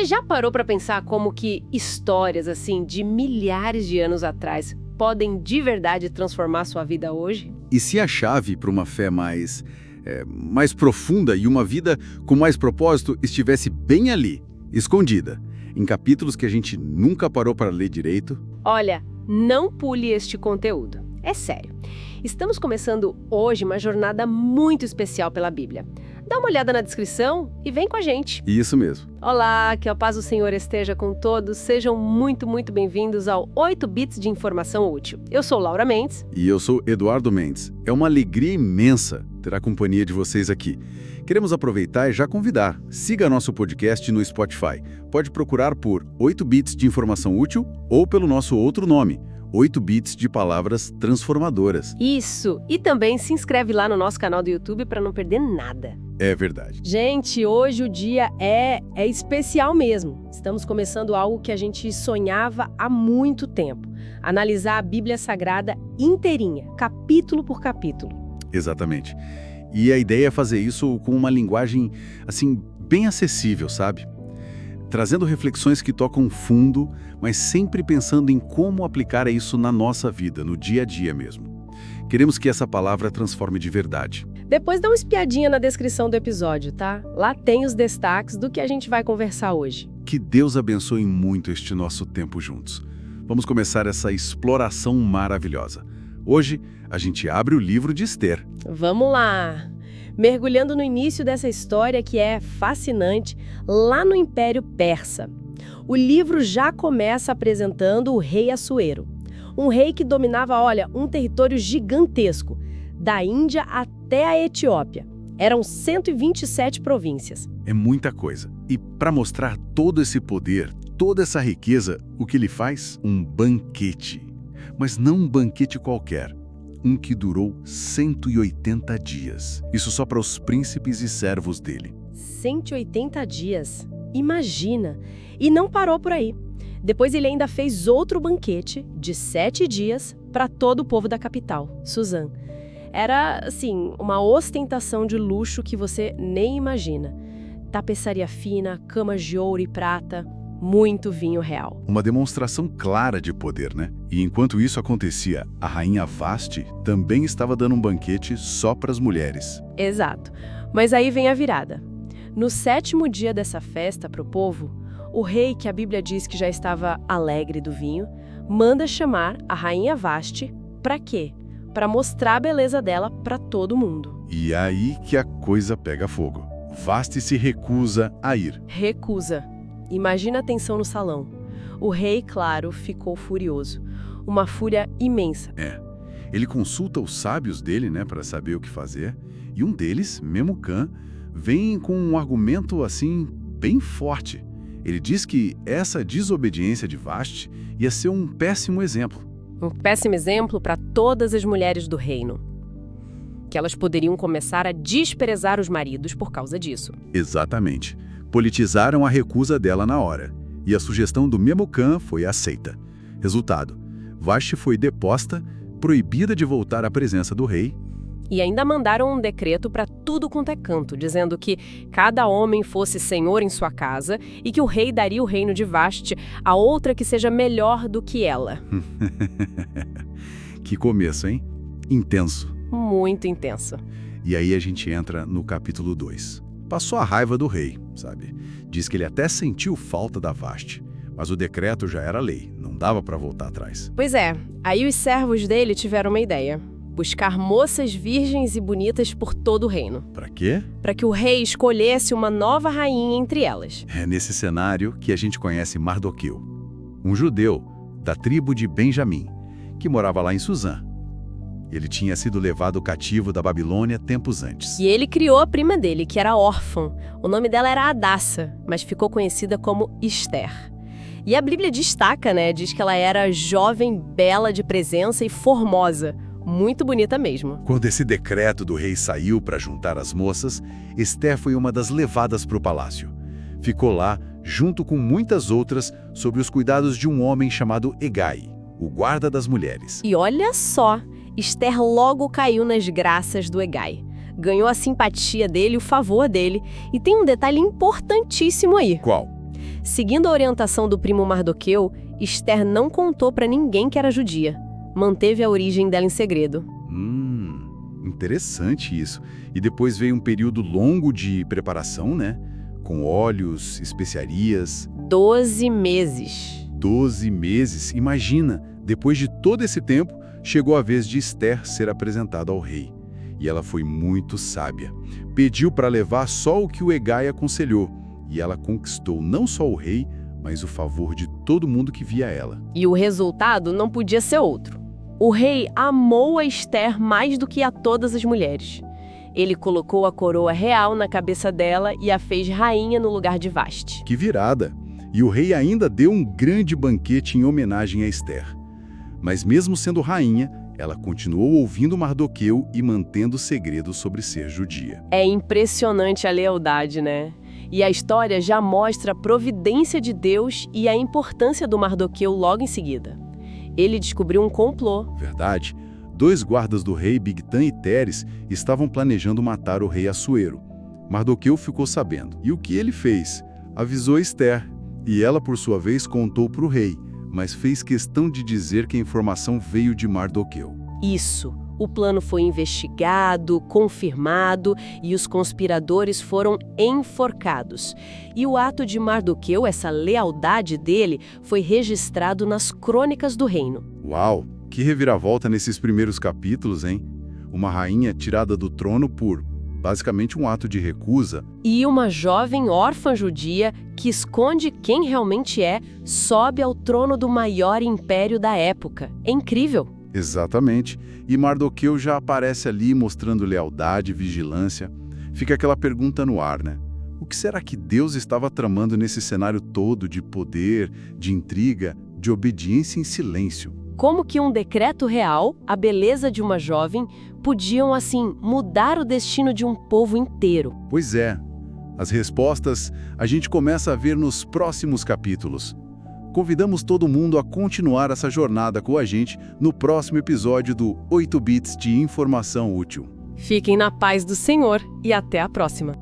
Você já parou para pensar como que histórias assim de milhares de anos atrás podem de verdade transformar sua vida hoje? E se a chave para uma fé mais profunda e uma vida com mais propósito estivesse bem ali, escondida, em capítulos que a gente nunca parou para ler direito? Olha, não pule este conteúdo. É sério. Estamos começando hoje uma jornada muito especial pela Bíblia. Dá uma olhada na descrição e vem com a gente. Isso mesmo. Olá, que a paz do Senhor esteja com todos. Sejam muito bem-vindos ao 8 Bits de Informação Útil. Eu sou Laura Mendes. E eu sou Eduardo Mendes. É uma alegria imensa ter a companhia de vocês aqui. Queremos aproveitar e já convidar. Siga nosso podcast no Spotify. Pode procurar por 8 Bits de Informação Útil ou pelo nosso outro nome, 8 Bits de Palavras Transformadoras. Isso! E também se inscreve lá no nosso canal do YouTube para não perder nada. É verdade. Gente, hoje o dia é especial mesmo. Estamos começando algo que a gente sonhava há muito tempo. Analisar a Bíblia Sagrada inteirinha, capítulo por capítulo. Exatamente. E a ideia é fazer isso com uma linguagem, assim, bem acessível, sabe? Trazendo reflexões que tocam fundo, mas sempre pensando em como aplicar isso na nossa vida, no dia a dia mesmo. Queremos que essa palavra transforme de verdade. Depois dá uma espiadinha na descrição do episódio, tá? Lá tem os destaques do que a gente vai conversar hoje. Que Deus abençoe muito este nosso tempo juntos. Vamos começar essa exploração maravilhosa. Hoje, a gente abre o livro de Ester. Vamos lá! Mergulhando no início dessa história que é fascinante, lá no Império Persa. O livro já começa apresentando o rei Assuero. Um rei que dominava, um território gigantesco, da Índia até a Etiópia. Eram 127 províncias. É muita coisa. E para mostrar todo esse poder, toda essa riqueza, o que ele faz? Um banquete. Mas não um banquete qualquer. Um que durou 180 dias. Isso só para os príncipes e servos dele. 180 dias. Imagina! E não parou por aí. Depois ele ainda fez outro banquete de 7 dias para todo o povo da capital, Suzã. Era, assim, uma ostentação de luxo que você nem imagina. Tapeçaria fina, camas de ouro e prata, muito vinho real. Uma demonstração clara de poder, né? E enquanto isso acontecia, a rainha Vasti também estava dando um banquete só para as mulheres. Exato. Mas aí vem a virada. No 7º dia dessa festa para o povo, o rei, que a Bíblia diz que já estava alegre do vinho, manda chamar a rainha Vasti para quê? Para mostrar a beleza dela para todo mundo. E é aí que a coisa pega fogo. Vasti se recusa a ir. Recusa. Imagina a tensão no salão. O rei, claro, ficou furioso. Uma fúria imensa. Ele consulta os sábios dele, para saber o que fazer. E um deles, Memucã, vem com um argumento, assim, bem forte. Ele diz que essa desobediência de Vasti ia ser um péssimo exemplo. Um péssimo exemplo para todas as mulheres do reino. Que elas poderiam começar a desprezar os maridos por causa disso. Exatamente. Politizaram a recusa dela na hora. E a sugestão do Memucã foi aceita. Resultado, Vasti foi deposta, proibida de voltar à presença do rei. E ainda mandaram um decreto para tudo quanto é canto, dizendo que cada homem fosse senhor em sua casa e que o rei daria o reino de Vasti a outra que seja melhor do que ela. Que começo, hein? Intenso. Muito intenso. E aí a gente entra no capítulo 2. Passou a raiva do rei, sabe? Diz que ele até sentiu falta da Vasti, mas o decreto já era lei, não dava para voltar atrás. Pois é, aí os servos dele tiveram uma ideia. Buscar moças virgens e bonitas por todo o reino. Para quê? Para que o rei escolhesse uma nova rainha entre elas. É nesse cenário que a gente conhece Mardoqueu, um judeu da tribo de Benjamim, que morava lá em Suzã. Ele tinha sido levado cativo da Babilônia tempos antes. E ele criou a prima dele, que era órfã. O nome dela era Hadassa, mas ficou conhecida como Ester. E a Bíblia destaca, diz que ela era jovem, bela de presença e formosa. Muito bonita mesmo. Quando esse decreto do rei saiu para juntar as moças, Ester foi uma das levadas para o palácio. Ficou lá, junto com muitas outras, sob os cuidados de um homem chamado Hegai, o guarda das mulheres. E olha só, Ester logo caiu nas graças do Hegai. Ganhou a simpatia dele, o favor dele. E tem um detalhe importantíssimo aí. Qual? Seguindo a orientação do primo Mardoqueu, Esther não contou para ninguém que era judia. Manteve a origem dela em segredo. Interessante isso. E depois veio um período longo de preparação, né? Com óleos, especiarias. 12 meses. 12 meses. Imagina, depois de todo esse tempo, chegou a vez de Esther ser apresentada ao rei. E ela foi muito sábia. Pediu para levar só o que o Hegai aconselhou. E ela conquistou não só o rei, mas o favor de todo mundo que via ela. E o resultado não podia ser outro. O rei amou a Esther mais do que a todas as mulheres. Ele colocou a coroa real na cabeça dela e a fez rainha no lugar de Vasti. Que virada! E o rei ainda deu um grande banquete em homenagem a Esther. Mas mesmo sendo rainha, ela continuou ouvindo Mardoqueu e mantendo segredo sobre ser judia. É impressionante a lealdade, né? E a história já mostra a providência de Deus e a importância do Mardoqueu logo em seguida. Ele descobriu um complô. Verdade. 2 guardas do rei, Bigtan e Teres, estavam planejando matar o rei Assuero. Mardoqueu ficou sabendo. E o que ele fez? Avisou Esther. E ela, por sua vez, contou para o rei, mas fez questão de dizer que a informação veio de Mardoqueu. Isso. O plano foi investigado, confirmado e os conspiradores foram enforcados. E o ato de Mardoqueu, essa lealdade dele, foi registrado nas crônicas do reino. Uau! Que reviravolta nesses primeiros capítulos, hein? Uma rainha tirada do trono por, basicamente, um ato de recusa. E uma jovem órfã judia que esconde quem realmente é, sobe ao trono do maior império da época. É incrível! Exatamente. E Mardoqueu já aparece ali mostrando lealdade e vigilância. Fica aquela pergunta no ar, né? O que será que Deus estava tramando nesse cenário todo de poder, de intriga, de obediência em silêncio? Como que um decreto real, a beleza de uma jovem, podiam, assim, mudar o destino de um povo inteiro? Pois é. As respostas a gente começa a ver nos próximos capítulos. Convidamos todo mundo a continuar essa jornada com a gente no próximo episódio do 8 Bits de Informação Útil. Fiquem na paz do Senhor e até a próxima!